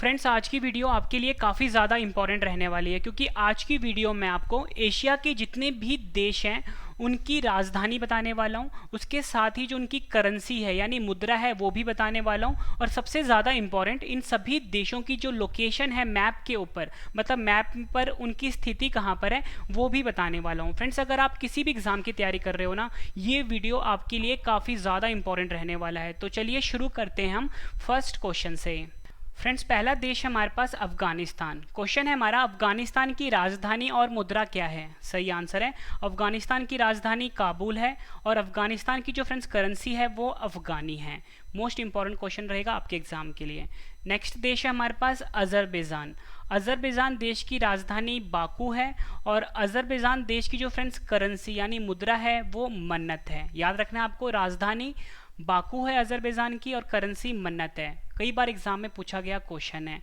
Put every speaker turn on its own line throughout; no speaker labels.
Friends, आज की video आपके लिए काफ़ी ज़्यादा इंपॉर्टेंट रहने वाली है क्योंकि आज की वीडियो में आपको एशिया के जितने भी देश हैं उनकी राजधानी बताने वाला हूँ। उसके साथ ही जो उनकी करेंसी है यानी मुद्रा है वो भी बताने वाला हूँ। और सबसे ज़्यादा इंपॉर्टेंट, इन सभी देशों की जो लोकेशन है मैप के ऊपर, मतलब मैप पर उनकी स्थिति कहाँ पर है वो भी बताने वाला हूँ। फ्रेंड्स, अगर आप किसी भी एग्ज़ाम की तैयारी कर रहे हो ना, ये वीडियो आपके लिए काफ़ी ज़्यादा इंपॉर्टेंट रहने वाला है। तो चलिए शुरू करते हैं हम फर्स्ट क्वेश्चन से। फ्रेंड्स, पहला देश है हमारे पास अफगानिस्तान। क्वेश्चन है हमारा, अफगानिस्तान की राजधानी और मुद्रा क्या है? सही आंसर है अफगानिस्तान की राजधानी काबुल है और अफगानिस्तान की जो फ्रेंड्स करेंसी है वो अफगानी है। मोस्ट इंपॉर्टेंट क्वेश्चन रहेगा आपके एग्जाम के लिए। नेक्स्ट देश है हमारे पास अजरबैजान। अजरबैजान देश की राजधानी बाकू है और अजरबैजान देश की जो फ्रेंड्स करेंसी यानी मुद्रा है वो मन्नत है। याद रखना है आपको, राजधानी बाकू है अजरबैजान की और करेंसी मन्नत है। कई बार एग्जाम में पूछा गया क्वेश्चन है।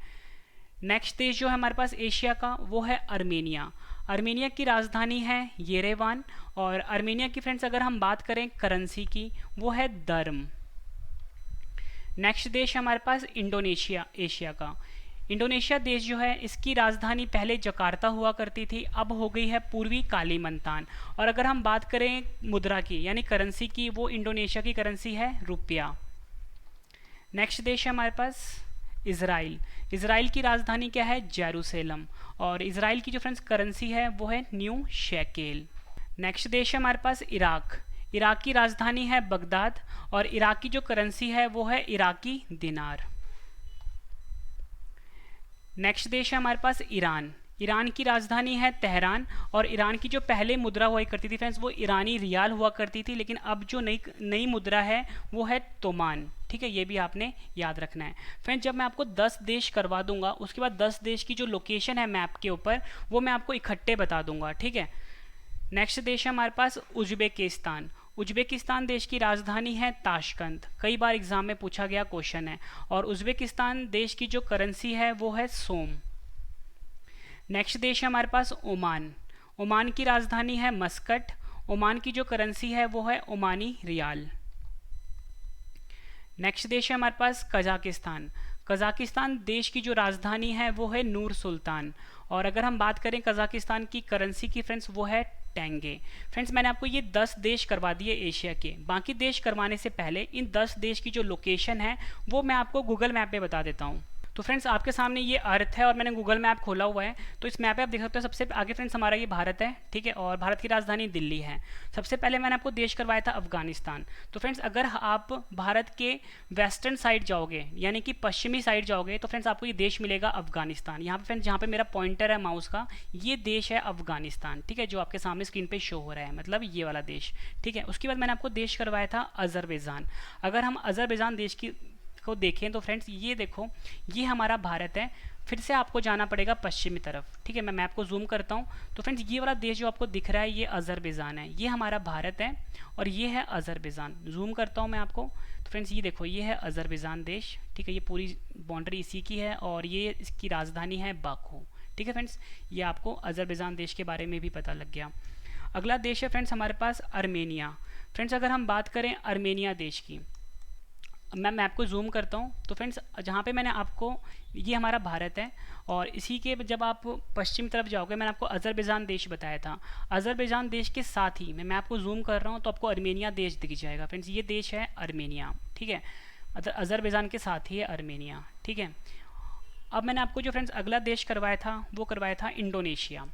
नेक्स्ट देश जो है हमारे पास एशिया का वो है अर्मेनिया। अर्मेनिया की राजधानी है येरेवान और अर्मेनिया की फ्रेंड्स अगर हम बात करें करेंसी की वो है दर्म। नेक्स्ट देश है हमारे पास इंडोनेशिया, एशिया का। इंडोनेशिया देश जो है इसकी राजधानी पहले जकार्ता हुआ करती थी, अब हो गई है पूर्वी कालीमंतान। और अगर हम बात करें मुद्रा की यानी करेंसी की, वो इंडोनेशिया की करेंसी है रुपया। नेक्स्ट देश है हमारे पास इज़राइल। इज़राइल की राजधानी क्या है? जेरूसलम। और इज़राइल की जो फ्रेंड्स करेंसी है वो है न्यू शेकेल। नेक्स्ट देश है हमारे पास इराक। इराक की राजधानी है बगदाद और इराक की जो करेंसी है वो है इराकी दिनार। नेक्स्ट देश है हमारे पास ईरान। ईरान की राजधानी है तेहरान और ईरान की जो पहले मुद्रा हुआ करती थी फ्रेंड्स वो ईरानी रियाल हुआ करती थी, लेकिन अब जो नई मुद्रा है वो है तोमान। ठीक है, ये भी आपने याद रखना है। फ्रेंड्स, जब मैं आपको 10 देश करवा दूंगा उसके बाद 10 देश की जो लोकेशन है मैप के ऊपर वो मैं आपको इकट्ठे बता दूंगा। ठीक है। नेक्स्ट देश है हमारे पास उज्बेकिस्तान। उज्बेकिस्तान देश की राजधानी है ताशकंद। कई बार एग्जाम में पूछा गया क्वेश्चन है। और उज्बेकिस्तान देश की जो करेंसी है वो है सोम। नेक्स्ट देश है हमारे पास ओमान। ओमान की राजधानी है मस्कट। ओमान की जो करेंसी है वो है ओमानी रियाल। नेक्स्ट देश है हमारे पास कजाकिस्तान। कजाकिस्तान देश की जो राजधानी है वो है नूर सुल्तान। और अगर हम बात करें कजाकिस्तान की करेंसी की फ्रेंड्स वो है टेंगे। फ्रेंड्स, मैंने आपको ये 10 देश करवा दिए एशिया के। बाकी देश करवाने से पहले इन 10 देश की जो लोकेशन है वो मैं आपको गूगल मैप पे बता देता हूँ। तो फ्रेंड्स, आपके सामने ये अर्थ है और मैंने गूगल मैप खोला हुआ है। तो इस मैप पे आप देख सकते हो सबसे आगे फ्रेंड्स हमारा ये भारत है। ठीक है, और भारत की राजधानी दिल्ली है। सबसे पहले मैंने आपको देश करवाया था अफगानिस्तान। तो फ्रेंड्स, अगर आप भारत के वेस्टर्न साइड जाओगे यानी कि पश्चिमी साइड जाओगे तो फ्रेंड्स आपको ये देश मिलेगा अफगानिस्तान। यहाँ पे फ्रेंड्स जहाँ पे मेरा पॉइंटर है माउस का, ये देश है अफगानिस्तान। ठीक है, जो आपके सामने स्क्रीन पे शो हो रहा है, मतलब ये वाला देश। ठीक है, उसके बाद मैंने आपको देश करवाया था अजरबैजान। अगर हम अजरबैजान देश की को देखें तो फ्रेंड्स ये देखो, ये हमारा भारत है। फिर से आपको जाना पड़ेगा पश्चिमी तरफ। ठीक है, मैं मैप को जूम करता हूँ तो फ्रेंड्स ये वाला देश जो आपको दिख रहा है ये अजरबैजान है। ये हमारा भारत है और ये है अजरबैजान। जूम करता हूँ मैं आपको तो फ्रेंड्स ये देखो, ये है अजरबैजान देश। ठीक है, ये पूरी बाउंड्री इसी की है और ये इसकी राजधानी है बाकू। ठीक है फ्रेंड्स, ये आपको अजरबैजान देश के बारे में भी पता लग गया। अगला देश है फ्रेंड्स हमारे पास अर्मेनिया। फ्रेंड्स, अगर हम बात करें अर्मेनिया देश की, मैं मैप को जूम करता हूँ तो फ्रेंड्स जहाँ पे मैंने आपको, ये हमारा भारत है और इसी के जब आप पश्चिम तरफ जाओगे, मैंने आपको अजरबैजान देश बताया था। अजरबैजान देश के साथ ही मैं आपको जूम कर रहा हूँ तो आपको अर्मेनिया देश दिख जाएगा। फ्रेंड्स, ये देश है अर्मेनिया। ठीक है, अजरबैजान के साथ ही है अर्मेनिया। ठीक है, अब मैंने आपको जो फ्रेंड्स अगला देश करवाया था वो करवाया था इंडोनेशिया।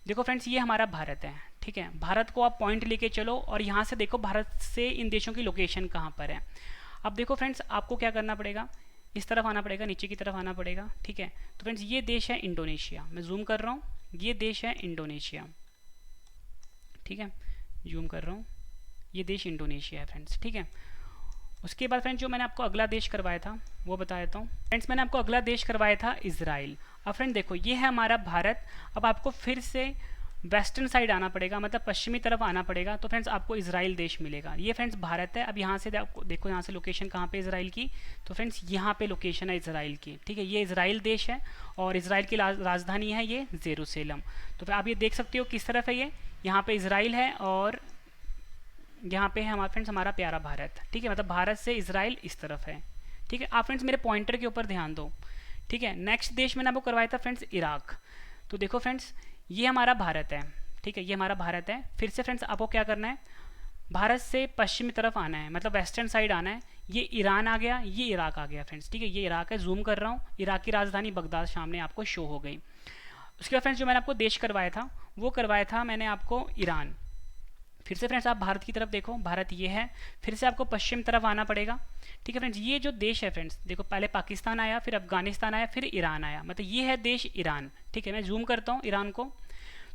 देखो फ्रेंड्स, ये हमारा भारत है। ठीक है, भारत को आप पॉइंट लेके चलो और यहाँ से देखो भारत से इन देशों की लोकेशन कहाँ पर है। अब देखो फ्रेंड्स, आपको क्या करना पड़ेगा, इस तरफ आना पड़ेगा, नीचे की तरफ आना पड़ेगा। ठीक है, तो फ्रेंड्स ये देश है इंडोनेशिया। मैं जूम कर रहा हूँ, ये देश है इंडोनेशिया। ठीक है, जूम कर रहा हूँ, ये देश इंडोनेशिया है फ्रेंड्स। ठीक है, उसके बाद फ्रेंड्स जो मैंने आपको अगला देश करवाया था वो बता देता हूँ। फ्रेंड्स, मैंने आपको अगला देश करवाया था इजराइल। अब फ्रेंड देखो, ये है हमारा भारत। अब आपको फिर से वेस्टर्न साइड आना पड़ेगा, मतलब पश्चिमी तरफ आना पड़ेगा, तो फ्रेंड्स आपको इजराइल देश मिलेगा। ये फ्रेंड्स भारत है। अब यहाँ से देखो, यहाँ से लोकेशन कहाँ पे इजराइल की, तो फ्रेंड्स यहाँ पे लोकेशन है इजराइल की। ठीक है, ये इजराइल देश है और इजराइल की राजधानी है ये जेरूसलम। तो फिर आप ये देख सकते हो किस तरफ है ये, यहाँ पे इजराइल है और यहाँ पे है हमारा फ्रेंड्स हमारा प्यारा भारत। ठीक है, मतलब भारत से इजराइल इस तरफ है। ठीक है, आप फ्रेंड्स मेरे पॉइंटर के ऊपर ध्यान दो। ठीक है। नेक्स्ट देश मैंने आपको करवाया था फ्रेंड्स इराक। तो देखो फ्रेंड्स ये हमारा भारत है, ठीक है, ये हमारा भारत है। फिर से फ्रेंड्स आपको क्या करना है, भारत से पश्चिमी तरफ आना है, मतलब वेस्टर्न साइड आना है। ये ईरान आ गया, ये इराक आ गया फ्रेंड्स, ठीक है, ये इराक है, जूम कर रहा हूँ। इराक की राजधानी बगदाद सामने आपको शो हो गई। उसके बाद फ्रेंड्स जो मैंने आपको देश करवाया था वो करवाया था मैंने आपको ईरान। फिर से फ्रेंड्स आप भारत की तरफ देखो, भारत ये है, फिर से आपको पश्चिम तरफ आना पड़ेगा, ठीक है फ्रेंड्स। ये जो देश है फ्रेंड्स, देखो पहले पाकिस्तान आया, फिर अफगानिस्तान आया, फिर ईरान आया, मतलब ये है देश ईरान, ठीक है। मैं जूम करता हूँ ईरान को,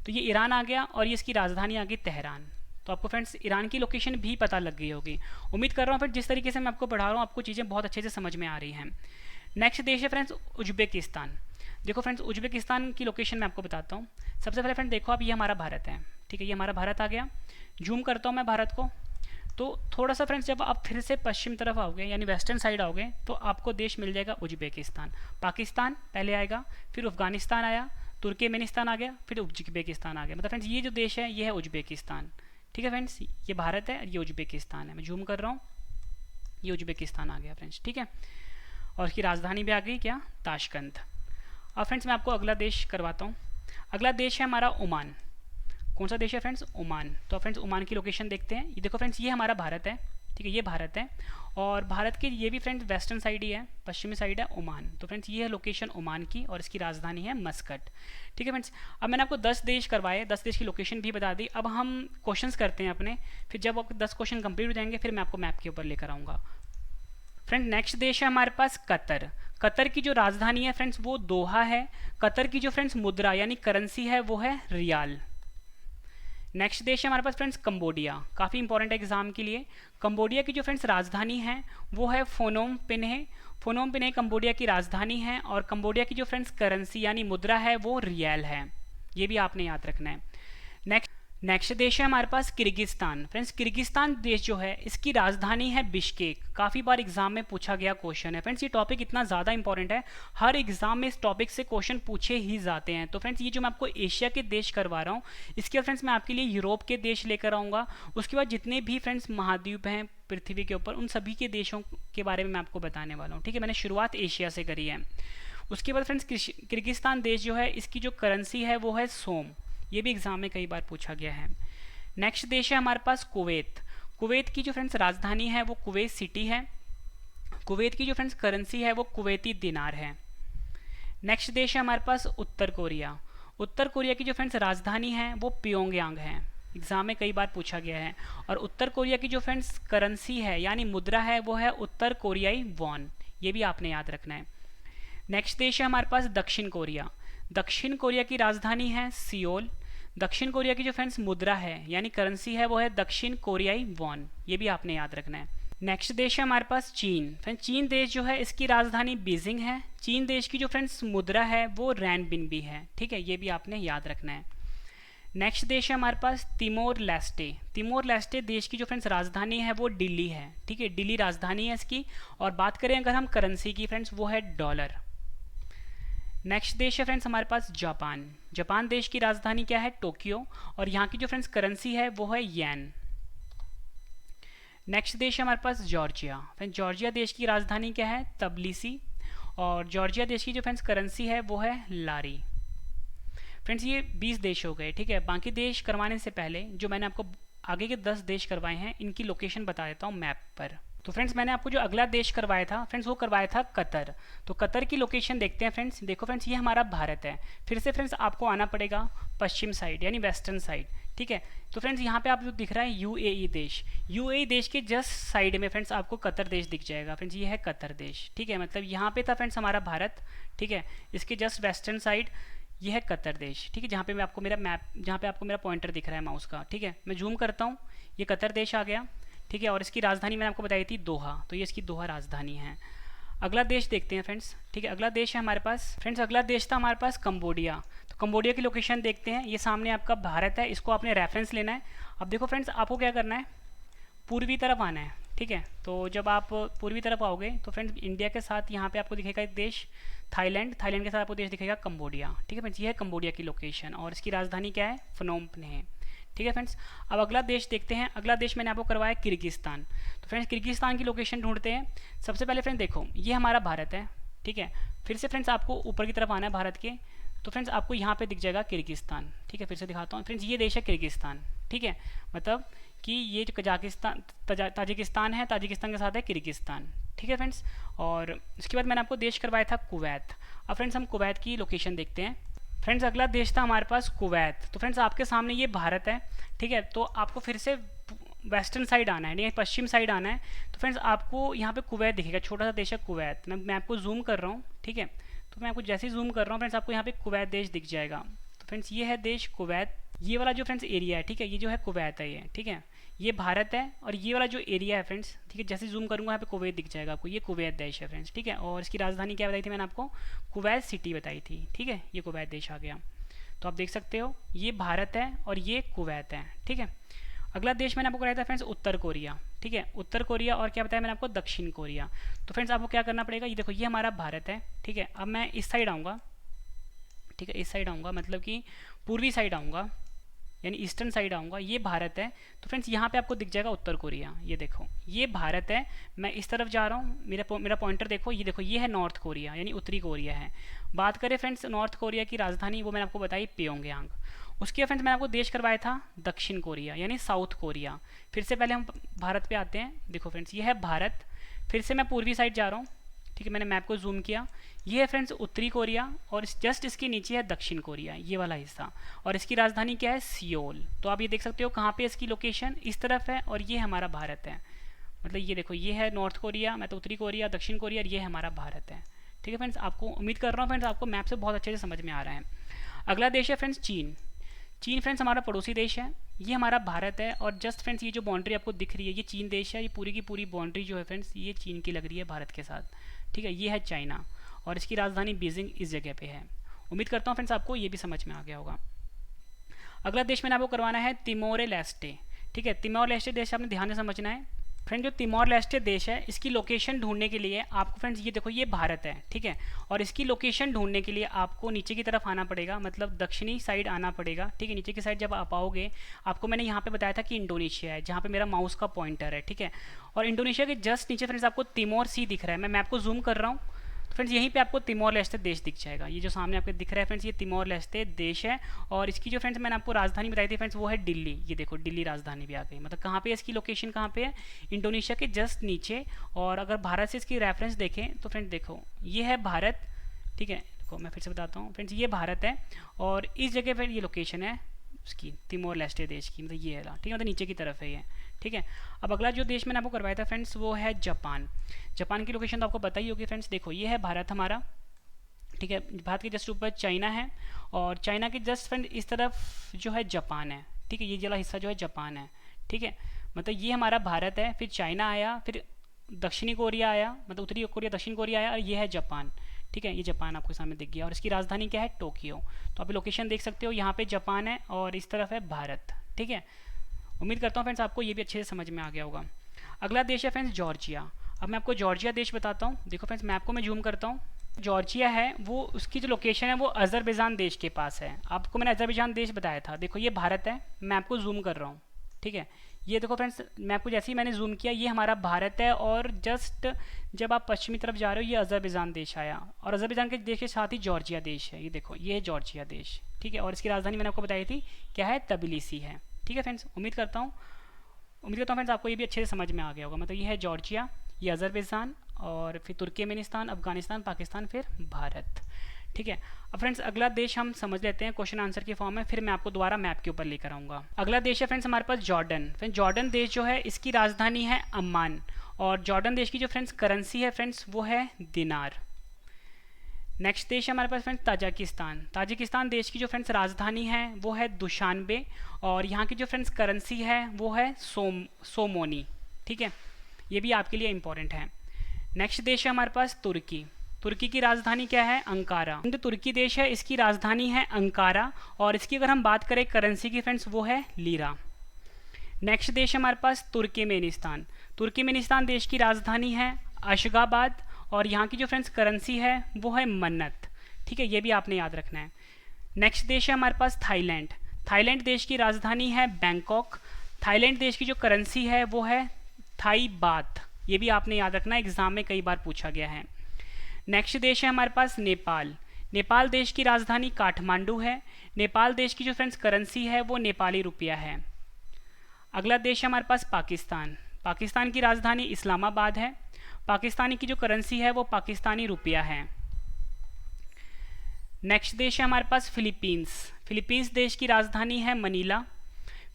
तो ये ईरान आ गया और ये इसकी राजधानी आ गई तेहरान। तो आपको फ्रेंड्स ईरान की लोकेशन भी पता लग गई होगी। उम्मीद कर रहा हूँ फ्रेंड्स जिस तरीके से मैं आपको पढ़ा रहा हूँ आपको चीज़ें बहुत अच्छे से समझ में आ रही हैं। नेक्स्ट देश है फ्रेंड्स उज्बेकिस्तान। देखो फ्रेंड्स उज्बेकिस्तान की लोकेशन मैं आपको बताता हूँ। सबसे पहले फ्रेंड देखो, अब ये हमारा भारत है, ठीक है, ये हमारा भारत आ गया। जूम करता हूँ मैं भारत को, तो थोड़ा सा फ्रेंड्स जब आप फिर से पश्चिम तरफ आओगे यानी वेस्टर्न साइड आओगे तो आपको देश मिल जाएगा उज्बेकिस्तान। पाकिस्तान पहले आएगा, फिर अफगानिस्तान आया, तुर्कमेनिस्तान आ गया, फिर उज्बेकिस्तान आ गया। मतलब फ्रेंड्स ये जो देश है ये है उज्बेकिस्तान, ठीक है फ्रेंड्स। ये भारत है, ये उज्बेकिस्तान है। मैं जूम कर रहा हूँ, ये उज्बेकिस्तान आ गया फ्रेंड्स, ठीक है। और इसकी राजधानी भी आ गई क्या, ताशकंद। अब फ्रेंड्स मैं आपको अगला देश करवाता हूँ। अगला देश है हमारा ओमान। कौन सा देश है फ्रेंड्स, ओमान। तो फ्रेंड्स ओमान की लोकेशन देखते हैं। ये देखो फ्रेंड्स ये हमारा भारत है, ठीक है, ये भारत है और भारत के ये भी फ्रेंड्स वेस्टर्न साइड ही है, पश्चिमी साइड है ओमान। तो फ्रेंड्स ये है लोकेशन ओमान की और इसकी राजधानी है मस्कट, ठीक है फ्रेंड्स। अब मैंने आपको 10 देश करवाए, 10 देश की लोकेशन भी बता दी। अब हम क्वेश्चंस करते हैं अपने, फिर जब आपको 10 क्वेश्चन कंप्लीट हो जाएंगे फिर मैं आपको मैप के ऊपर लेकर आऊँगा। फ्रेंड नेक्स्ट देश है हमारे पास कतर। कतर की जो राजधानी है फ्रेंड्स वो दोहा है। कतर की जो फ्रेंड्स मुद्रा यानी करेंसी है वो है रियाल। नेक्स्ट देश है हमारे पास फ्रेंड्स कंबोडिया, काफ़ी इंपॉर्टेंट है एग्जाम के लिए। कंबोडिया की जो फ्रेंड्स राजधानी है वो है फोनोम पेन्हे। फोनोम पेन्हे कंबोडिया की राजधानी है और कंबोडिया की जो फ्रेंड्स करेंसी यानी मुद्रा है वो रियल है, ये भी आपने याद रखना है। नेक्स्ट देश है हमारे पास किर्गिस्तान। फ्रेंड्स किर्गिस्तान देश जो है इसकी राजधानी है बिश्केक। काफ़ी बार एग्जाम में पूछा गया क्वेश्चन है फ्रेंड्स। ये टॉपिक इतना ज़्यादा इंपॉर्टेंट है, हर एग्जाम में इस टॉपिक से क्वेश्चन पूछे ही जाते हैं। तो फ्रेंड्स ये जो मैं आपको एशिया के देश करवा रहा हूँ, इसके बाद फ्रेंड्स मैं आपके लिए यूरोप के देश लेकर आऊँगा। उसके बाद जितने भी फ्रेंड्स महाद्वीप हैं पृथ्वी के ऊपर उन सभी के देशों के बारे में मैं आपको बताने वाला हूँ, ठीक है। मैंने शुरुआत एशिया से करी है। उसके बाद फ्रेंड्स किर्गिस्तान देश जो है इसकी जो करेंसी है वो है सोम, ये भी एग्जाम में कई बार पूछा गया है। नेक्स्ट देश है हमारे पास कुवैत। कुवैत की जो फ्रेंड्स राजधानी है वो कुवैत सिटी है। कुवैत की जो फ्रेंड्स करेंसी है वो कुवैती दिनार है। नेक्स्ट देश है हमारे पास उत्तर कोरिया। उत्तर कोरिया की जो फ्रेंड्स राजधानी है वो प्योंगयांग है, एग्जाम में कई बार पूछा गया है। और उत्तर कोरिया की जो फ्रेंड्स करेंसी है यानी मुद्रा है वो है उत्तर कोरियाई वॉन, ये भी आपने याद रखना है। नेक्स्ट देश है हमारे पास दक्षिण कोरिया। दक्षिण कोरिया की राजधानी है सियोल। दक्षिण कोरिया की जो फ्रेंड्स मुद्रा है यानी करेंसी है वो है दक्षिण कोरियाई वॉन, ये भी आपने याद रखना है। नेक्स्ट देश है हमारे पास चीन। फ्रेंड्स चीन देश जो है इसकी राजधानी बीजिंग है। चीन देश की जो फ्रेंड्स मुद्रा है वो रैनबिनबी है, ठीक है, ये भी आपने याद रखना है। नेक्स्ट देश है हमारे पास तिमोर लेस्टे। तिमोर लेस्टे देश की जो फ्रेंड्स राजधानी है वो दिल्ली है, ठीक है, दिल्ली राजधानी है इसकी। और बात करें अगर हम करेंसी की फ्रेंड्स वो है डॉलर। नेक्स्ट देश है फ्रेंड्स हमारे पास जापान। जापान देश की राजधानी क्या है, टोक्यो, और यहाँ की जो फ्रेंड्स करेंसी है वो है येन। नेक्स्ट देश है हमारे पास जॉर्जिया। फ्रेंड्स जॉर्जिया देश की राजधानी क्या है, तबलिसी, और जॉर्जिया देश की जो फ्रेंड्स करेंसी है वो है लारी। फ्रेंड्स ये 20 देश हो गए, ठीक है। बाकी देश करवाने से पहले जो मैंने आपको आगे के 10 देश करवाए हैं इनकी लोकेशन बता देता हूँ मैप पर। तो फ्रेंड्स मैंने आपको जो अगला देश करवाया था फ्रेंड्स वो करवाया था कतर। तो कतर की लोकेशन देखते हैं फ्रेंड्स। देखो फ्रेंड्स ये हमारा भारत है। फिर से फ्रेंड्स आपको आना पड़ेगा पश्चिम साइड यानी वेस्टर्न साइड, ठीक है। तो फ्रेंड्स यहाँ पे आप जो दिख रहा है यूएई देश, यूएई देश के जस्ट साइड में फ्रेंड्स आपको कतर देश दिख जाएगा। फ्रेंड्स ये है कतर देश, ठीक है, मतलब यहाँ पे था फ्रेंड्स हमारा भारत, ठीक है, इसके जस्ट वेस्टर्न साइड ये है कतर देश, ठीक है, जहाँ पे मैं आपको मेरा मैप, जहाँ पे आपको मेरा पॉइंटर दिख रहा है माउस का, ठीक है। मैं जूम करता हूँ, ये कतर देश आ गया, ठीक है, और इसकी राजधानी मैंने आपको बताई थी दोहा, तो ये इसकी दोहा राजधानी है। अगला देश देखते हैं फ्रेंड्स, ठीक है। अगला देश है हमारे पास फ्रेंड्स, अगला देश था हमारे पास कंबोडिया। तो कंबोडिया की लोकेशन देखते हैं। ये सामने आपका भारत है, इसको आपने रेफरेंस लेना है। अब देखो फ्रेंड्स आपको क्या करना है, पूर्वी तरफ आना है, ठीक है। तो जब आप पूर्वी तरफ आओगे तो फ्रेंड्स इंडिया के साथ यहाँ पे आपको दिखेगा एक देश थाईलैंड, थाईलैंड के साथ आपको देश दिखेगा कंबोडिया, ठीक है फ्रेंड्स। ये है कंबोडिया की लोकेशन और इसकी राजधानी क्या है, फनोम पेन्ह, ठीक है फ्रेंड्स। अब अगला देश देखते हैं। अगला देश मैंने आपको करवाया किर्गिस्तान। तो फ्रेंड्स किर्गिस्तान की लोकेशन ढूंढते हैं। सबसे पहले फ्रेंड्स देखो ये हमारा भारत है, ठीक है, फिर से फ्रेंड्स आपको ऊपर की तरफ आना है भारत के, तो फ्रेंड्स आपको यहाँ पे दिख जाएगा किर्गिस्तान। ठीक है, फिर से दिखाता हूँ फ्रेंड्स, ये देश है किर्गिस्तान। ठीक है, मतलब कि ये जो कजाकिस्तान ताजिकिस्तान है, ताजिकिस्तान के साथ है किर्गिस्तान। ठीक है फ्रेंड्स, और उसके बाद मैंने आपको देश करवाया था कुवैत। अब फ्रेंड्स हम कुवैत की लोकेशन देखते हैं। फ्रेंड्स अगला देश था हमारे पास कुवैत। तो फ्रेंड्स आपके सामने ये भारत है। ठीक है, तो आपको फिर से वेस्टर्न साइड आना है, नहीं पश्चिम साइड आना है। तो फ्रेंड्स आपको यहाँ पे कुवैत दिखेगा, छोटा सा देश है कुवैत। मैं आपको जूम कर रहा हूँ। ठीक है, तो मैं आपको जैसे ही जूम कर रहा हूँ फ्रेंड्स, आपको यहाँ पे कुवैत देश दिख जाएगा। तो फ्रेंड्स ये है देश कुवैत। ये वाला जो फ्रेंड्स एरिया है, ठीक है, ये जो है कुवैत है ये। ठीक है, ये भारत है, और ये वाला जो एरिया है फ्रेंड्स, ठीक है, जैसे जूम करूँगा यहाँ पे कुवैत दिख जाएगा आपको। ये कुवैत देश है फ्रेंड्स। ठीक है, और इसकी राजधानी क्या बताई थी मैंने आपको? कुवैत सिटी बताई थी। ठीक है, ये कुवैत देश आ गया। तो आप देख सकते हो ये भारत है और ये कुवैत है। ठीक है, अगला देश मैंने आपको कराया था फ्रेंड्स उत्तर कोरिया। ठीक है, उत्तर कोरिया, और क्या बताया मैंने आपको? दक्षिण कोरिया। तो फ्रेंड्स आपको क्या करना पड़ेगा, ये देखो ये हमारा भारत है। ठीक है, अब मैं इस साइड आऊँगा। ठीक है, इस साइड आऊँगा, मतलब कि पूर्वी साइड आऊँगा, यानी ईस्टर्न साइड आऊँगा। ये भारत है। तो फ्रेंड्स यहाँ पे आपको दिख जाएगा उत्तर कोरिया। ये देखो ये भारत है, मैं इस तरफ जा रहा हूँ, मेरा पॉइंटर देखो, ये देखो ये है नॉर्थ कोरिया, यानी उत्तरी कोरिया है। बात करें फ्रेंड्स नॉर्थ कोरिया की राजधानी, वो मैंने आपको बताई प्योंगयांग। उसके बाद फ्रेंड्स मैंने आपको देश करवाया था दक्षिण कोरिया, यानी साउथ कोरिया। फिर से पहले हम भारत पे आते हैं। देखो फ्रेंड्स ये है भारत, फिर से मैं पूर्वी साइड जा रहा हूँ। ठीक है, मैंने मैप को जूम किया, ये है फ्रेंड्स उत्तरी कोरिया, और जस्ट इसके नीचे है दक्षिण कोरिया, ये वाला हिस्सा, और इसकी राजधानी क्या है? सियोल। तो आप ये देख सकते हो कहाँ पे इसकी लोकेशन इस तरफ है, और ये हमारा भारत है। मतलब ये देखो ये है नॉर्थ कोरिया, मैं तो उत्तरी कोरिया, दक्षिण कोरिया, और ये हमारा भारत है। ठीक है फ्रेंड्स, आपको उम्मीद कर रहा हूँ फ्रेंड्स आपको मैप से बहुत अच्छे से समझ में आ रहा है। अगला देश है फ्रेंड्स चीन। चीन फ्रेंड्स हमारा पड़ोसी देश है, ये हमारा भारत है, और जस्ट फ्रेंड्स ये जो बाउंड्री आपको दिख रही है ये चीन देश है। ये पूरी की पूरी बाउंड्री जो है फ्रेंड्स ये चीन की लग रही है भारत के साथ। ठीक है, ये है चाइना, और इसकी राजधानी बीजिंग इस जगह पे है। उम्मीद करता हूँ फ्रेंड्स आपको ये भी समझ में आ गया होगा। अगला देश मैंने आपको करवाना है तिमोर लेस्टे। ठीक है, तिमोर लेस्टे देश आपने ध्यान से समझना है। फ्रेंड जो तिमोर लेस्टे देश है, इसकी लोकेशन ढूंढने के लिए आपको फ्रेंड्स ये देखो ये भारत है। ठीक है, और इसकी लोकेशन ढूंढने के लिए आपको नीचे की तरफ आना पड़ेगा, मतलब दक्षिणी साइड आना पड़ेगा। ठीक है, नीचे की साइड जब आप आओगे, आपको मैंने यहाँ पे बताया था कि इंडोनेशिया है, जहाँ पे मेरा माउस का पॉइंटर है। ठीक है, और इंडोनेशिया के जस्ट नीचे फ्रेंड्स आपको तिमोर सी दिख रहा है। मैं मैप को जूम कर रहा हूँ, फ्रेंड्स यहीं पे आपको तिमोर लेस्टे देश दिख जाएगा। ये जो सामने आपको दिख रहा है फ्रेंड्स ये तिमोर लेस्टे देश है, और इसकी जो फ्रेंड्स मैंने आपको राजधानी बताई थी फ्रेंड्स वो है दिल्ली। ये देखो दिल्ली राजधानी भी आ गई। मतलब कहाँ पे है इसकी लोकेशन, कहाँ पे है? इंडोनेशिया के जस्ट नीचे। और अगर भारत से इसकी रेफरेंस देखें तो फ्रेंड्स देखो ये है भारत। ठीक है, देखो मैं फिर से बताता हूँ फ्रेंड्स ये भारत है, और इस जगह पर ये लोकेशन है उसकी तिमोर लेस्टे देश की, मतलब ये है। ठीक है, मतलब नीचे की तरफ है ये। ठीक है, अब अगला जो देश मैंने आपको करवाया था फ्रेंड्स वो है जापान। जापान की लोकेशन तो आपको पता ही होगी फ्रेंड्स। देखो ये है भारत हमारा। ठीक है, भारत के जस्ट ऊपर चाइना है, और चाइना के जस्ट फ्रेंड इस तरफ जो है जापान है। ठीक है, ये वाला हिस्सा जो है जापान है। ठीक है, मतलब ये हमारा भारत है, फिर चाइना आया, फिर दक्षिणी कोरिया आया, मतलब उत्तरी कोरिया दक्षिण कोरिया आया, और ये है जापान। ठीक है, ये जापान आपके सामने दिख गया, और इसकी राजधानी क्या है? टोक्यो। तो आप लोकेशन देख सकते हो, यहाँ पे जापान है और इस तरफ है भारत। ठीक है, उम्मीद करता हूँ फ्रेंड्स आपको ये भी अच्छे से समझ में आ गया होगा। अगला देश है फ्रेंड्स जॉर्जिया। अब मैं आपको जॉर्जिया देश बताता हूँ। देखो फ्रेंड्स मैप को मैं जूम करता हूँ। जॉर्जिया है वो उसकी जो लोकेशन है वो अजरबैजान देश के पास है। आपको मैंने अजरबैजान देश बताया था। देखो ये भारत है, मैं आपको जूम कर रहा हूँ। ठीक है, ये देखो फ्रेंड्स मैं आपको जैसे ही मैंने जूम किया ये हमारा भारत है, और जस्ट जब आप पश्चिमी तरफ जा रहे हो ये अजरबैजान देश आया, और अजरबैजान के देश के साथ ही जॉर्जिया देश है। ये देखो ये है जॉर्जिया देश। ठीक है, और इसकी राजधानी मैंने आपको बताई थी क्या है? तबिलिसी है। ठीक है फ्रेंड्स, उम्मीद करता हूँ फ्रेंड्स आपको ये भी अच्छे से समझ में आ गया होगा। मतलब ये है जॉर्जिया, ये अजरबैजान, और फिर तुर्कमेनिस्तान, अफगानिस्तान, पाकिस्तान, फिर भारत। ठीक है, अब फ्रेंड्स अगला देश हम समझ लेते हैं क्वेश्चन आंसर के फॉर्म में, फिर मैं आपको दोबारा मैप के ऊपर लेकर आऊँगा। अगला देश है फ्रेंड्स हमारे पास जॉर्डन। फ्रेंड्स जॉर्डन देश जो है इसकी राजधानी है अम्मान, और जॉर्डन देश की जो फ्रेंड्स करेंसी है फ्रेंड्स वो है दिनार। नेक्स्ट देश है हमारे पास फ्रेंड्स ताजिकिस्तान। ताजिकिस्तान देश की जो फ्रेंड्स राजधानी है वो है दुशानबे, और यहाँ की जो फ्रेंड्स करेंसी है वो है सोमोनी। ठीक है, ये भी आपके लिए इंपॉर्टेंट है। नेक्स्ट देश है हमारे पास तुर्की। तुर्की की राजधानी क्या है? अंकारा। जो तुर्की देश है इसकी राजधानी है अंकारा, और इसकी अगर हम बात करें करेंसी की फ्रेंड्स वो है लीरा। नेक्स्ट देश है हमारे पास तुर्कमेनिस्तान। तुर्कमेनिस्तान देश की राजधानी है अशगाबाद, और यहाँ की जो फ्रेंड्स करेंसी है वो है मन्नत। ठीक है, ये भी आपने याद रखना है। नेक्स्ट देश है हमारे पास थाईलैंड। थाईलैंड देश की राजधानी है बैंकॉक। थाईलैंड देश की जो करेंसी है वो है थाई बात। ये भी आपने याद रखना है, एग्जाम में कई बार पूछा गया है। नेक्स्ट देश है हमारे पास नेपाल। नेपाल देश की राजधानी काठमांडू है। नेपाल देश की जो फ्रेंड्स करेंसी है वो नेपाली रुपया है। अगला देश है हमारे पास पाकिस्तान। पाकिस्तान की राजधानी इस्लामाबाद है। पाकिस्तानी की जो करेंसी है वो पाकिस्तानी रुपया है। नेक्स्ट देश है हमारे पास फिलीपींस। फिलीपींस देश की राजधानी है मनीला।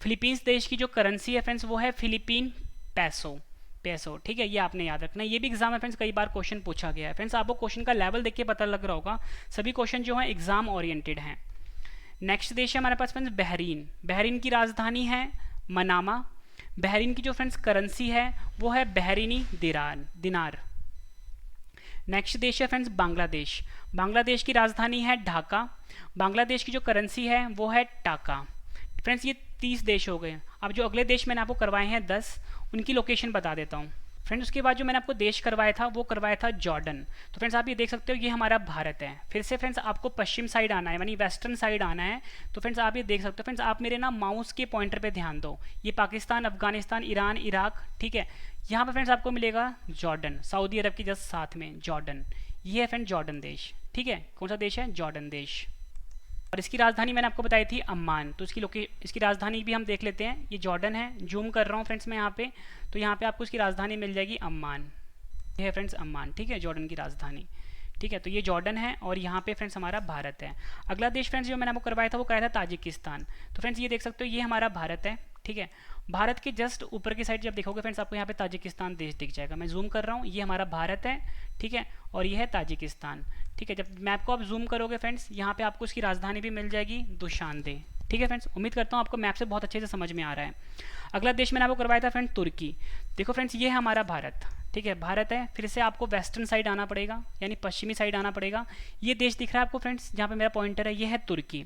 फिलीपींस देश की जो करेंसी है फ्रेंड्स वो है फिलीपीन पैसो। पैसो, ठीक है, ये आपने याद रखना है। ये भी एग्जाम में फ्रेंड्स कई बार क्वेश्चन पूछा गया है। फ्रेंड्स आपको क्वेश्चन का लेवल देख के पता लग रहा होगा, सभी क्वेश्चन जो है एग्जाम ओरिएंटेड हैं। नेक्स्ट देश है हमारे पास फ्रेंड्स बहरीन। बहरीन की राजधानी है मनामा। बहरीन की जो फ्रेंड्स करेंसी है वो है बहरीनी दिनार। नेक्स्ट देश है फ्रेंड्स बांग्लादेश। बांग्लादेश की राजधानी है ढाका। बांग्लादेश की जो करेंसी है वो है टाका। फ्रेंड्स ये 30 देश हो गए। अब जो अगले देश मैंने आपको करवाए हैं 10, उनकी लोकेशन बता देता हूँ। फ्रेंड्स उसके बाद जो मैंने आपको देश करवाया था वो करवाया था जॉर्डन। तो फ्रेंड्स आप ये देख सकते हो ये हमारा भारत है। फिर से फ्रेंड्स आपको पश्चिम साइड आना है, यानी वेस्टर्न साइड आना है। तो फ्रेंड्स आप ये देख सकते हो। फ्रेंड्स आप मेरे ना माउस के पॉइंटर पे ध्यान दो। ये पाकिस्तान, अफगानिस्तान, ईरान, इराक, ठीक है। यहाँ पर फ्रेंड्स आपको मिलेगा जॉर्डन, सऊदी अरब की जस्ट साथ में जॉर्डन। ये है फ्रेंड जॉर्डन देश, ठीक है। कौन सा देश है? जॉर्डन देश। और इसकी राजधानी मैंने आपको बताई थी अम्मान। तो इसकी राजधानी भी हम देख लेते हैं। ये जॉर्डन है, जूम कर रहा हूँ फ्रेंड्स मैं यहाँ पे। तो यहाँ पे आपको इसकी राजधानी मिल जाएगी अम्मान। ये है फ्रेंड्स अम्मान, ठीक है, जॉर्डन की राजधानी, ठीक है। तो ये जॉर्डन है और यहाँ पे फ्रेंड्स हमारा भारत है। अगला देश फ्रेंड्स जो मैंने आपको करवाया था वो कराया था ताजिकिस्तान। तो फ्रेंड्स ये देख सकते हो ये हमारा भारत है, ठीक है। भारत के जस्ट ऊपर की साइड जब देखोगे फ्रेंड्स आपको यहाँ पे ताजिकिस्तान देश दिख जाएगा। मैं जूम कर रहा हूँ, ये हमारा भारत है, ठीक है, और ये है ताजिकिस्तान, ठीक है। जब मैप को आप जूम करोगे फ्रेंड्स यहाँ पे आपको इसकी राजधानी भी मिल जाएगी दुशानबे, ठीक है फ्रेंड्स। उम्मीद करता हूँ आपको मैप से बहुत अच्छे से समझ में आ रहा है। अगला देश मैंने आपको करवाया था फ्रेंड्स तुर्की। देखो फ्रेंड्स ये है हमारा भारत, ठीक है, भारत है। फिर से आपको वेस्टर्न साइड आना पड़ेगा, यानी पश्चिमी साइड आना पड़ेगा। ये देश दिख रहा है आपको फ्रेंड्स, जहाँ पे मेरा पॉइंटर है, ये है तुर्की।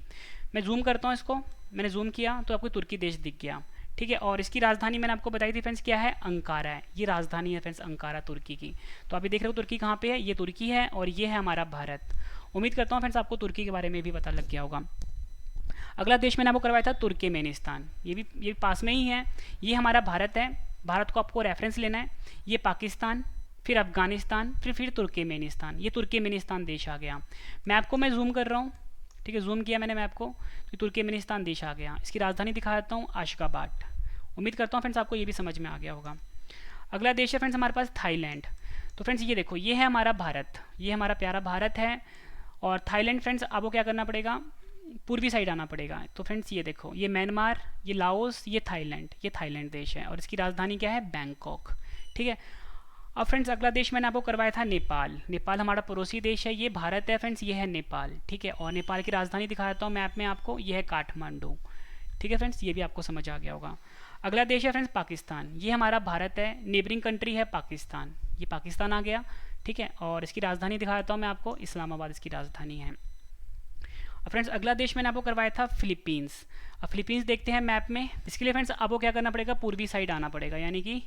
मैं जूम करता हूँ इसको, मैंने जूम किया तो आपको तुर्की देश दिख गया, ठीक है। और इसकी राजधानी मैंने आपको बताई थी फ्रेंड्स क्या है? अंकारा है। ये राजधानी है फ्रेंड्स अंकारा तुर्की की। तो आप ये देख रहे हो तुर्की कहाँ पे है? ये तुर्की है और ये है हमारा भारत। उम्मीद करता हूँ फ्रेंड्स आपको तुर्की के बारे में भी पता लग गया होगा। अगला देश मैंने आपको करवाया था तुर्कमेनिस्तान। ये पास में ही है। ये हमारा भारत है। भारत को आपको रेफरेंस लेना है। ये पाकिस्तान, फिर अफगानिस्तान, फिर तुर्कमेनिस्तान। ये तुर्कमेनिस्तान देश आ गया। मैप को मैं जूम कर रहा हूँ, ठीक है, जूम किया मैंने मैप को, तो तुर्कमेनिस्तान देश आ गया। इसकी राजधानी दिखा देता हूँ आशगाबाट। उम्मीद करता हूँ फ्रेंड्स आपको ये भी समझ में आ गया होगा। अगला देश है फ्रेंड्स हमारे पास थाईलैंड। तो फ्रेंड्स ये देखो ये है हमारा भारत, ये हमारा प्यारा भारत है। और थाईलैंड फ्रेंड्स आपको क्या करना पड़ेगा? पूर्वी साइड आना पड़ेगा। तो फ्रेंड्स ये देखो ये म्यांमार, ये लाओस, ये थाईलैंड देश है और इसकी राजधानी क्या है? बैंकॉक, ठीक है। अब फ्रेंड्स अगला देश मैंने आपको करवाया था नेपाल। नेपाल हमारा पड़ोसी देश है। ये भारत है फ्रेंड्स, ये है नेपाल, ठीक है। और नेपाल की राजधानी दिखा देता हूँ मैप में आपको, ये है काठमांडू, ठीक है फ्रेंड्स। ये भी आपको समझ आ गया होगा। अगला देश है फ्रेंड्स पाकिस्तान। ये हमारा भारत है, नेबरिंग कंट्री है पाकिस्तान। ये पाकिस्तान आ गया, ठीक है। और इसकी राजधानी दिखा देता हूँ मैं आपको, इस्लामाबाद इसकी राजधानी है। फ्रेंड्स अगला देश मैंने आपको करवाया था फिलीपींस। अब फिलीपींस देखते हैं मैप में। इसके लिए फ्रेंड्स आपको क्या करना पड़ेगा? पूर्वी साइड आना पड़ेगा, यानी कि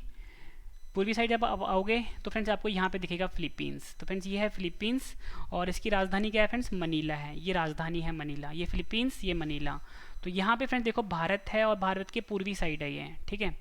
पूर्वी साइड जब आओगे तो फ्रेंड्स आपको यहाँ पे दिखेगा फिलीपींस। तो फ्रेंड्स ये है फिलीपींस और इसकी राजधानी क्या है फ्रेंड्स? मनीला है। ये राजधानी है मनीला। ये फिलीपींस, ये मनीला। तो यहाँ पे फ्रेंड्स देखो भारत है और भारत के पूर्वी साइड है ये, ठीक है।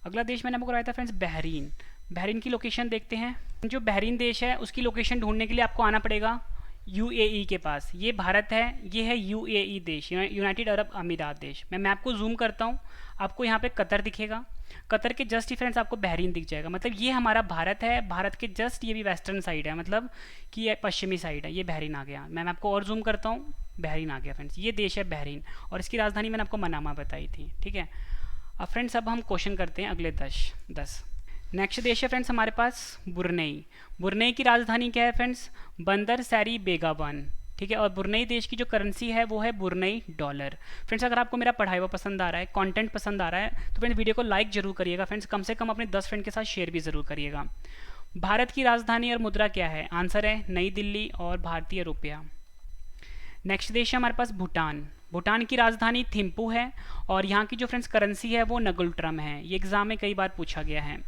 अगला देश मैंने आपको करवाया था फ्रेंड्स बहरीन। बहरीन की लोकेशन देखते हैं। जो बहरीन देश है उसकी लोकेशन ढूंढने के लिए आपको आना पड़ेगा यूएई के पास। ये भारत है, ये है यूएई देश, यूनाइटेड अरब अमीरात देश। मैं मैप को जूम करता हूँ, आपको यहाँ पे कतर दिखेगा। कतर के जस्ट ही फ्रेंड्स आपको बहरीन दिख जाएगा। मतलब ये हमारा भारत है, भारत के जस्ट ये भी वेस्टर्न साइड है, मतलब कि ये पश्चिमी साइड है। ये बहरीन आ गया। मैं आपको और जूम करता हूँ, बहरीन आ गया फ्रेंड्स। ये देश है बहरीन और इसकी राजधानी मैंने आपको मनामा बताई थी, ठीक है। अब फ्रेंड्स अब हम क्वेश्चन करते हैं अगले 10। नेक्स्ट देश है फ्रेंड्स हमारे पास बुरनई। बुरनई की राजधानी क्या है फ्रेंड्स? बंदर सैरी बेगावन, ठीक है। और बुरनई देश की जो करेंसी है वो है बुरनई डॉलर। फ्रेंड्स अगर आपको मेरा पढ़ाई हुआ पसंद आ रहा है, कंटेंट पसंद आ रहा है, तो फ्रेंड्स वीडियो को लाइक जरूर करिएगा फ्रेंड्स। कम से कम अपने 10 फ्रेंड के साथ शेयर भी जरूर करिएगा। भारत की राजधानी और मुद्रा क्या है? आंसर है नई दिल्ली और भारतीय रुपया। नेक्स्ट देश है हमारे पास भूटान। भूटान की राजधानी थिम्पू है और यहाँ की जो फ्रेंड्स करेंसी है वो नगुलट्रम है। ये एग्जाम में कई बार पूछा गया है।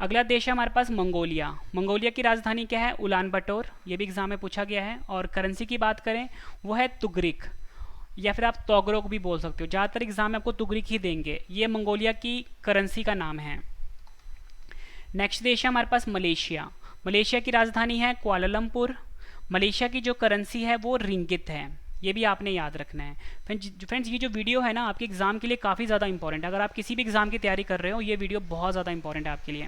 अगला देश है हमारे पास मंगोलिया। मंगोलिया की राजधानी क्या है? उलान बटोर। ये भी एग्जाम में पूछा गया है। और करेंसी की बात करें वो है तुगरिक, या फिर आप तोगरोक भी बोल सकते हो। ज़्यादातर एग्जाम में आपको तुगरिक ही देंगे। ये मंगोलिया की करेंसी का नाम है। नेक्स्ट देश है हमारे पास मलेशिया। मलेशिया की राजधानी है कुआलालंपुर। मलेशिया की जो करेंसी है वो रिंगित है, ये भी आपने याद रखना है। फ्रेंड्स ये जो वीडियो है ना आपके एग्जाम के लिए काफ़ी ज़्यादा इंपॉर्टेंट है। अगर आप किसी भी एग्जाम की तैयारी कर रहे हो ये वीडियो बहुत ज़्यादा इंपॉर्टेंट है आपके लिए।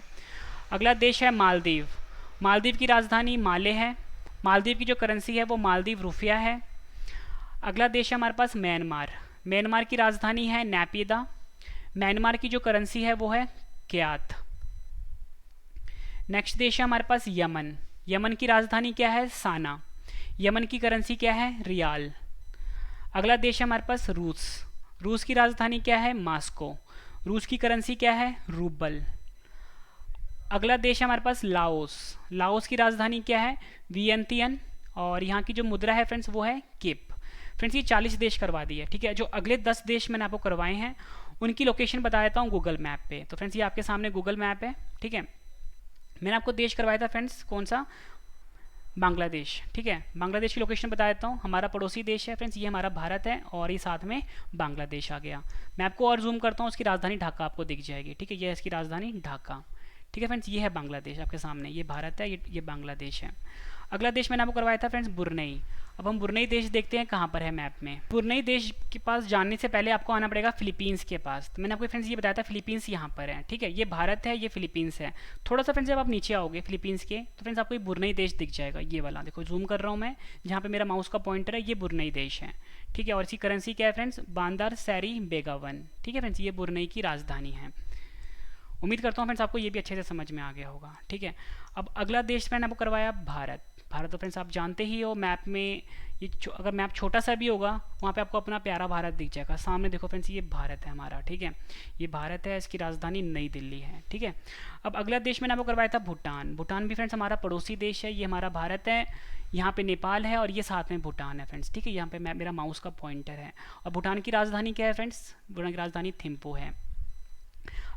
अगला देश है मालदीव। मालदीव की राजधानी माले है। मालदीव की जो करेंसी है वो मालदीव रुपया है। अगला देश है हमारे पास म्यांमार। म्यांमार की राजधानी है नैपीदा। म्यांमार की जो करेंसी है वो है क्यात। नेक्स्ट देश है हमारे पास यमन। यमन की राजधानी क्या है? साना। यमन की करेंसी क्या है? रियाल। अगला देश है हमारे पास रूस। रूस की राजधानी क्या है? मास्को। रूस की करेंसी क्या है? रूबल। अगला देश है हमारे पास लाओस। लाओस की राजधानी क्या है? वियंतियन। और यहाँ की जो मुद्रा है फ्रेंड्स वो है किप। फ्रेंड्स ये 40 देश करवा दिए, ठीक है। जो अगले 10 देश मैंने आपको करवाए हैं उनकी लोकेशन बता देता हूँ गूगल मैप पे। तो फ्रेंड्स ये आपके सामने गूगल मैप है, ठीक है। मैंने आपको देश करवाया था फ्रेंड्स कौन सा? बांग्लादेश, ठीक है। बांग्लादेश की लोकेशन बता देता हूँ, हमारा पड़ोसी देश है फ्रेंड्स, ये हमारा भारत है और ये साथ में बांग्लादेश आ गया। मैं आपको और जूम करता हूँ, उसकी राजधानी ढाका आपको दिख जाएगी, ठीक है। ये इसकी राजधानी ढाका, ठीक है फ्रेंड्स। ये है बांग्लादेश आपके सामने, ये भारत है, ये बांग्लादेश है। अगला देश मैंने आपको करवाया था फ्रेंड्स बुरनई। अब हम बुरनई देश देखते हैं कहाँ पर है मैप में। बुरनई देश के पास जाने से पहले आपको आना पड़ेगा फिलीपींस के पास। तो मैंने आपको फ्रेंड्स ये बताया था फिलीपींस यहाँ पर है, ठीक है। ये भारत है, ये फिलीपींस है। थोड़ा सा फ्रेंड्स जब आप नीचे आओगे फिलीपींस के तो फ्रेंड्स आपको ये बुरनई देश दिख जाएगा, ये वाला देखो जूम कर रहा हूँ मैं, जहाँ पे मेरा माउस का पॉइंटर है, ये बुरनई देश है, ठीक है। और इसकी करेंसी क्या है फ्रेंड्स? बांदार सैरी बेगावन, ठीक है फ्रेंड्स। ये बुरनई की राजधानी है। उम्मीद करता हूँ फ्रेंड्स आपको ये भी अच्छे से समझ में आ गया होगा, ठीक है। अब अगला देश मैंने आपको करवाया भारत। भारत तो फ्रेंड्स आप जानते ही हो, मैप में ये अगर मैप छोटा सा भी होगा वहाँ पे आपको अपना प्यारा भारत दिख जाएगा। सामने देखो फ्रेंड्स ये भारत है हमारा, ठीक है। ये भारत है, इसकी राजधानी नई दिल्ली है, ठीक है। अब अगला देश मैंने आपको करवाया था भूटान। भूटान भी फ्रेंड्स हमारा पड़ोसी देश है, ये हमारा भारत है, यहाँ पे नेपाल है और ये साथ में भूटान है फ्रेंड्स, ठीक है। यहाँ पे मेरा माउस का पॉइंटर है। और भूटान की राजधानी क्या है फ्रेंड्स? भूटान की राजधानी थिम्पू है।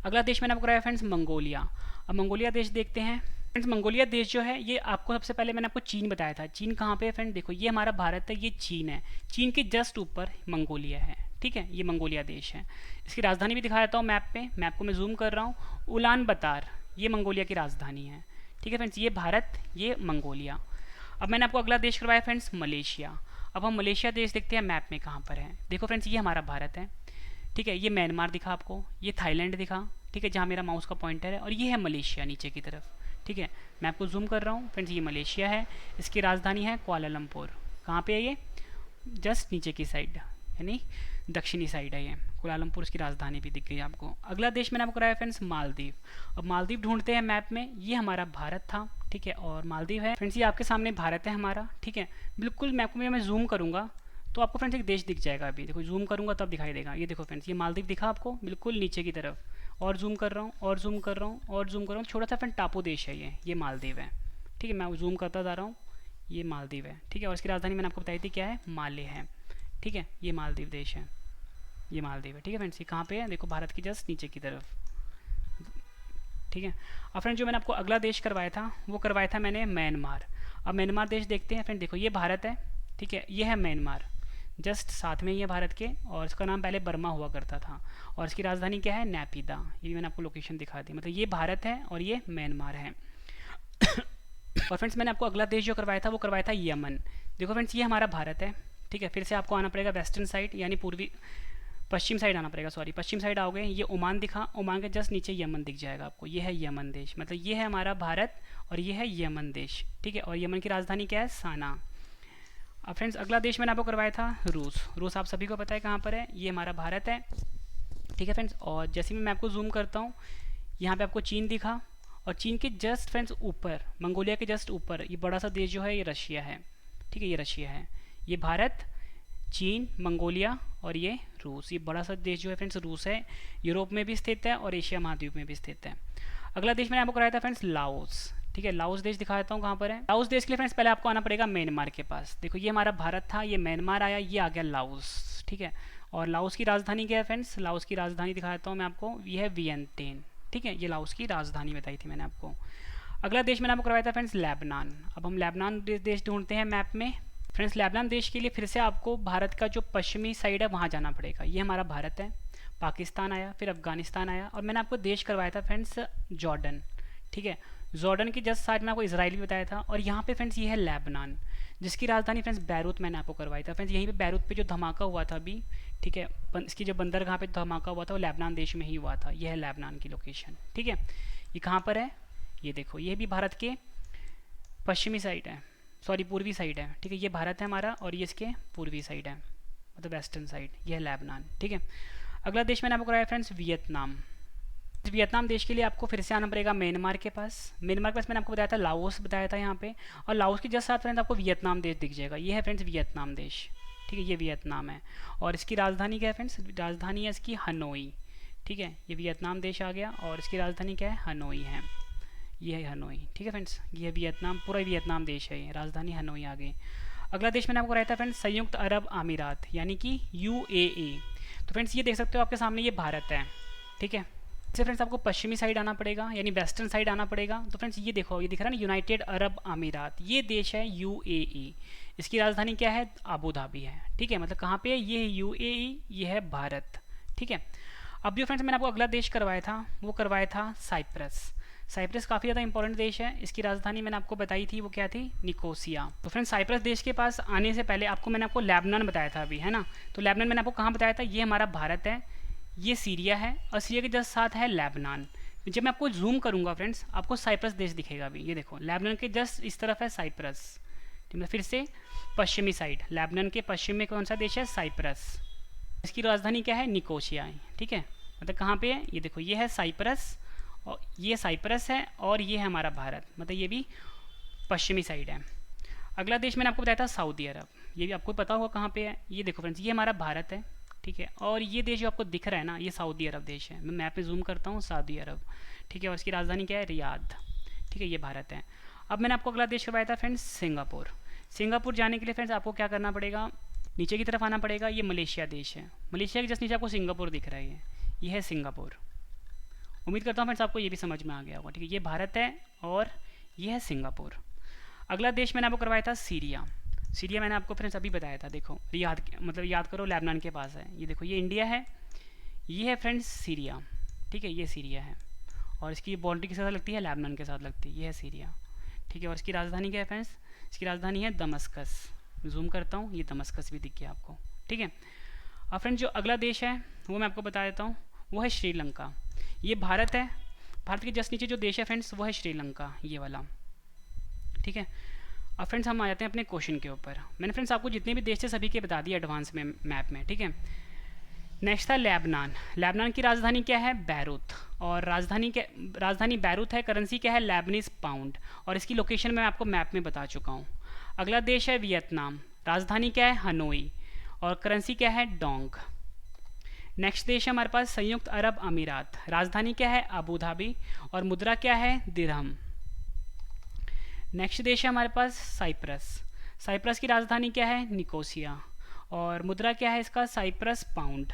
अगला देश मैंने आपको कराया फ्रेंड्स मंगोलिया। अब मंगोलिया देश देखते हैं फ्रेंड्स। मंगोलिया देश जो है ये आपको सबसे पहले मैंने आपको चीन बताया था। चीन कहाँ पे है फ्रेंड? देखो ये हमारा भारत है, ये चीन है। चीन के जस्ट ऊपर मंगोलिया है, ठीक है। ये मंगोलिया देश है। इसकी राजधानी भी दिखा देता हूँ मैप पे, मैप को मैं जूम कर रहा हूँ। उलान बतार, ये मंगोलिया की राजधानी है, ठीक है फ्रेंड्स। ये भारत, ये मंगोलिया। अब मैंने आपको अगला देश करवाया फ्रेंड्स मलेशिया। अब हम मलेशिया देश देखते हैं मैप में कहाँ पर है। देखो फ्रेंड्स ये हमारा भारत है, ठीक है। ये म्यांमार दिखा आपको, ये थाईलैंड दिखा, ठीक है, जहाँ मेरा माउस का पॉइंटर है। और ये है मलेशिया नीचे की तरफ, ठीक है। मैं आपको जूम कर रहा हूँ फ्रेंड्स, ये मलेशिया है। इसकी राजधानी है कुआलालंपुर। कहाँ पे है ये? जस्ट नीचे की साइड, यानी दक्षिणी साइड है ये कुआलालंपुर। इसकी राजधानी भी दिख गई आपको। अगला देश मैंने आपको कराया फ्रेंड्स मालदीव। अब मालदीव ढूंढते हैं मैप में। ये हमारा भारत था, ठीक है, और मालदीव है फ्रेंड्स। ये आपके सामने भारत है हमारा, ठीक है। बिल्कुल मैप में मैं जूम करूँगा तो आपको फ्रेंड्स एक देश दिख जाएगा। अभी देखो जूम करूँगा तब दिखाई देगा। ये देखो फ्रेंड्स ये मालदीव दिखा आपको बिल्कुल नीचे की तरफ। और जूम कर रहा हूँ और जूम कर रहा हूँ और जूम कर रहा हूँ। छोटा सा फ्रेंड टापू देश है ये मालदीव है, ठीक है। मैं जूम करता जा रहा हूँ, ये मालदीव है, ठीक है। और इसकी राजधानी मैंने आपको बताई थी क्या है? माले है, ठीक है। ये मालदीव देश है, ये मालदीव है, ठीक है फ्रेंड्स। ये कहाँ पे है? देखो भारत की जस्ट नीचे की तरफ, ठीक है। अब फ्रेंड जो मैंने आपको अगला देश करवाया था वो करवाया था मैंने म्यांमार। अब म्यांमार देश देखते हैं फ्रेंड। देखो ये भारत है, ठीक है, ये है म्यांमार, जस्ट साथ में ही है भारत के। और इसका नाम पहले बर्मा हुआ करता था। और इसकी राजधानी क्या है? नैपीदा। ये मैंने आपको लोकेशन दिखा दी। मतलब ये भारत है और ये म्यांमार है। और फ्रेंड्स मैंने आपको अगला देश जो करवाया था वो करवाया था यमन। देखो फ्रेंड्स ये हमारा भारत है, ठीक है। फिर से आपको आना पड़ेगा वेस्टर्न साइड, यानी पूर्वी पश्चिम साइड आना पड़ेगा, सॉरी पश्चिम साइड आओगे। ये ओमान दिखा, ओमान के जस्ट नीचे यमन दिख जाएगा आपको। ये है यमन देश, मतलब ये है हमारा भारत और ये है यमन देश, ठीक है। और यमन की राजधानी क्या है? साना। अब फ्रेंड्स अगला देश मैंने आपको करवाया था रूस। रूस आप सभी को पता है कहाँ पर है, ये हमारा भारत है, ठीक है फ्रेंड्स। और जैसे मैं आपको जूम करता हूँ यहाँ पे आपको चीन दिखा। और चीन के जस्ट फ्रेंड्स ऊपर, मंगोलिया के जस्ट ऊपर ये बड़ा सा देश जो है ये रशिया है, ठीक है। ये रशिया है, ये भारत, चीन, मंगोलिया और ये रूस। ये बड़ा सा देश जो है फ्रेंड्स रूस है। यूरोप में भी स्थित है और एशिया महाद्वीप में भी स्थित है। अगला देश मैंने आपको कराया था फ्रेंड्स लाओस, ठीक है। लाओस देश दिखा देता हूँ कहाँ पर है। लाओस देश के लिए फ्रेंड्स पहले आपको आना पड़ेगा म्यांमार के पास। देखो ये हमारा भारत था, ये म्यांमार आया, ये आ गया लाओस, ठीक है। और लाओस की राजधानी क्या है फ्रेंड्स? लाओस की राजधानी दिखा देता हूँ मैं आपको, ये है वियंटियन, ठीक है। ये लाओस की राजधानी बताई थी मैंने आपको। अगला देश मैंने आपको करवाया था फ्रेंड्स लेबनान। अब हम लेबनान देश ढूंढते हैं मैप में। फ्रेंड्स लेबनान देश के लिए फिर से आपको भारत का जो पश्चिमी साइड है वहाँ जाना पड़ेगा। ये हमारा भारत है, पाकिस्तान आया, फिर अफगानिस्तान आया और मैंने आपको देश करवाया था फ्रेंड्स जॉर्डन, ठीक है। जॉर्डन के जस्ट साइड में आपको इसराइल भी बताया था। और यहाँ पे फ्रेंड्स ये है लेबनान, जिसकी राजधानी फ्रेंड्स बैरूत मैंने आपको करवाई था। फ्रेंड्स यहीं पे बैरूत पे जो धमाका हुआ था अभी, ठीक है, इसकी जो बंदरगाह पे धमाका हुआ था वो लेबनान देश में ही हुआ था। यह है लेबनान की लोकेशन, ठीक है। ये कहाँ पर है, ये देखो, ये भी भारत के पश्चिमी साइड है, सॉरी पूर्वी साइड है, ठीक है। ये भारत है हमारा और ये इसके पूर्वी साइड है, मतलब वेस्टर्न साइड, ये है लेबनान, ठीक है। अगला देश मैंने आपको कराया फ्रेंड्स वियतनाम। वियतनाम देश के लिए आपको फिर से आना पड़ेगा म्यांमार के पास। म्यांमार के पास मैंने आपको बताया था, लाओस बताया था यहाँ पे, और लाओस के जस्ट साथ फ्रेंड्स आपको वियतनाम देश दिख जाएगा। ये है फ्रेंड्स वियतनाम देश, ठीक है, ये वियतनाम है। और इसकी राजधानी क्या है फ्रेंड्स, राजधानी है इसकी हनोई, ठीक है। ये वियतनाम देश आ गया और इसकी राजधानी क्या है, हनोई है, ये है हनोई, ठीक है फ्रेंड्स। ये वियतनाम, पूरा वियतनाम देश है, ये राजधानी हनोई आ गई। अगला देश मैंने आपको बताया था फ्रेंड्स संयुक्त अरब अमीरात, यानी कि UAE। तो फ्रेंड्स ये देख सकते हो आपके सामने, ये भारत है, ठीक है। इससे फ्रेंड्स आपको पश्चिमी साइड आना पड़ेगा, यानी वेस्टर्न साइड आना पड़ेगा। तो फ्रेंड्स ये देखो, ये दिख रहा है ना, यूनाइटेड अरब अमीरात, ये देश है UAE। इसकी राजधानी क्या है, अबू धाबी है, ठीक है। मतलब कहाँ पे है, ये है UAE, ये है भारत, ठीक है। अब जो फ्रेंड्स मैंने आपको अगला देश करवाया था वो करवाया था साइप्रस। साइप्रस काफ़ी ज़्यादा इंपॉर्टेंट देश है। इसकी राजधानी मैंने आपको बताई थी, वो क्या थी, निकोसिया। तो फ्रेंड्स साइप्रस देश के पास आने से पहले मैंने आपको लेबनान बताया था अभी, है ना। तो लेबनान मैंने आपको कहाँ बताया था, ये हमारा भारत है, ये सीरिया है, और सीरिया के जस्ट साथ है लेबनान। जब मैं आपको जूम करूंगा फ्रेंड्स, आपको साइप्रस देश दिखेगा अभी, ये देखो, लेबनान के जस्ट इस तरफ है साइप्रस, ठीक है। फिर से पश्चिमी साइड, लेबनान के पश्चिम में कौन सा देश है, साइप्रस। इसकी राजधानी क्या है, निकोसिया, ठीक है। मतलब कहाँ पे है, ये देखो, ये है साइप्रस, और ये साइप्रस है, और ये है हमारा भारत, मतलब ये भी पश्चिमी साइड है। अगला देश मैंने आपको बताया था सऊदी अरब, ये भी आपको पता होगा कहाँ पे है। ये देखो फ्रेंड्स, ये हमारा भारत है, ठीक है। और ये देश जो आपको दिख रहा है ना, ये सऊदी अरब देश है। मैं मैप में जूम करता हूँ, सऊदी अरब, ठीक है। और इसकी राजधानी क्या है, रियाद, ठीक है, ये भारत है। अब मैंने आपको अगला देश करवाया था फ्रेंड्स सिंगापुर। सिंगापुर जाने के लिए फ्रेंड्स आपको क्या करना पड़ेगा, नीचे की तरफ आना पड़ेगा। ये मलेशिया देश है, मलेशिया के जस्ट नीचे आपको सिंगापुर दिख रहा है, ये है सिंगापुर। उम्मीद करता हूँ फ्रेंड्स आपको ये भी समझ में आ गया होगा, ठीक है। ये भारत है और ये है सिंगापुर। अगला देश मैंने आपको करवाया था सीरिया। सीरिया मैंने आपको फ्रेंड्स अभी बताया था, देखो, मतलब याद करो, लेबनान के पास है। ये देखो, ये इंडिया है, ये है फ्रेंड्स सीरिया, ठीक है, ये सीरिया है। और इसकी बाउंड्री किसके साथ लगती है, लेबनान के साथ लगती है, ये है सीरिया, ठीक है। और इसकी राजधानी क्या है फ्रेंड्स, इसकी राजधानी है दमस्कस। जूम करता हूँ, ये दमस्कस भी दिख गया आपको, ठीक है। और फ्रेंड्स जो अगला देश है वो मैं आपको बता देता हूँ, वो है श्रीलंका। ये भारत है, भारत के जस्ट नीचे जो देश है फ्रेंड्स वो है श्रीलंका, ये वाला, ठीक है। अब फ्रेंड्स हम आ जाते हैं अपने क्वेश्चन के ऊपर। मैंने फ्रेंड्स आपको जितने भी देश थे सभी के बता दिए एडवांस में मैप में, ठीक है। नेक्स्ट था लेबनान। लेबनान की राजधानी क्या है, बैरूत, और राजधानी बैरूत है। करेंसी क्या है, लेबनीज पाउंड, और इसकी लोकेशन मैं आपको मैप में बता चुका हूँ। अगला देश है वियतनाम, राजधानी क्या है, हनोई, और करेंसी क्या है, डोंग। नेक्स्ट देश है हमारे पास संयुक्त अरब अमीरात, राजधानी क्या है, अबू धाबी, और मुद्रा क्या है, दिरहम। नेक्स्ट देश है हमारे पास साइप्रस। साइप्रस की राजधानी क्या है, निकोसिया, और मुद्रा क्या है इसका, साइप्रस पाउंड।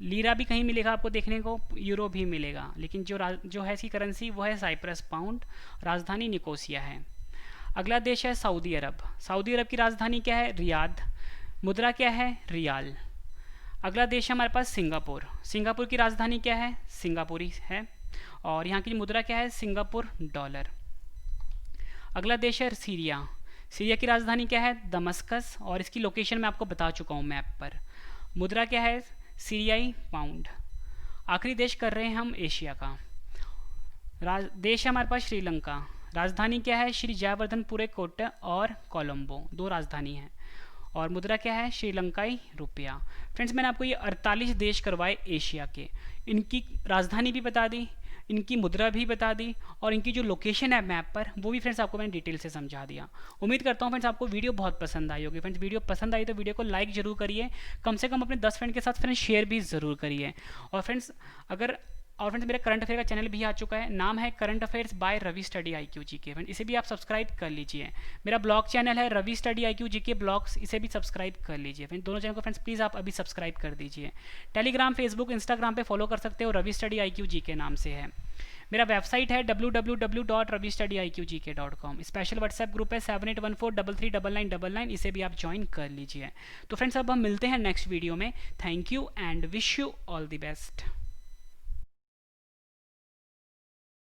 लीरा भी कहीं मिलेगा आपको देखने को, यूरो भी मिलेगा, लेकिन जो है इसकी करेंसी वो है साइप्रस पाउंड, राजधानी निकोसिया है। अगला देश है सऊदी अरब। सऊदी अरब की राजधानी क्या है, रियाद, मुद्रा क्या है, रियाल। अगला देश है हमारे पास सिंगापुर। सिंगापुर की राजधानी क्या है, सिंगापुरी है, और यहाँ की मुद्रा क्या है, सिंगापुर डॉलर। अगला देश है सीरिया। सीरिया की राजधानी क्या है, दमस्कस, और इसकी लोकेशन मैं आपको बता चुका हूँ मैप पर। मुद्रा क्या है, सीरियाई पाउंड। आखिरी देश कर रहे हैं हम एशिया का। देश है हमारे पास श्रीलंका। राजधानी क्या है, श्री जयवर्धनपुरे कोट्टा और कोलंबो, दो राजधानी है, और मुद्रा क्या है, श्रीलंकाई रुपया। फ्रेंड्स मैंने आपको ये 48 देश करवाए एशिया के, इनकी राजधानी भी बता दी, इनकी मुद्रा भी बता दी, और इनकी जो लोकेशन है मैप पर वो भी फ्रेंड्स आपको मैंने डिटेल से समझा दिया। उम्मीद करता हूँ फ्रेंड्स आपको वीडियो बहुत पसंद आई होगी। फ्रेंड्स वीडियो पसंद आई तो वीडियो को लाइक जरूर करिए, कम से कम अपने 10 फ्रेंड के साथ फ्रेंड्स शेयर भी ज़रूर करिए। और फ्रेंड्स मेरा करंट अफेयर का चैनल भी आ चुका है, नाम है current affairs by Ravi study IQ GK। Friend इसे भी आप सब्सक्राइब कर लीजिए। मेरा ब्लॉग चैनल है Ravi study IQ GK blogs, इसे भी सब्सक्राइब कर लीजिए। फ्रेंड दोनों चैनल को फ्रेंड्स प्लीज़ आप अभी सब्सक्राइब कर दीजिए। टेलीग्राम, फेसबुक, इंस्टाग्राम पे फॉलो कर सकते हो, रवि स्टडी IQ GK नाम से है। मेरा वेबसाइट है www.ravistudyIQGK.com। स्पेशल व्हाट्सएप ग्रुप है 7814339999, इसे भी आप ज्वाइन कर लीजिए। तो फ्रेंड्स अब हम मिलते हैं नेक्स्ट वीडियो में। Thank you and wish you all the best.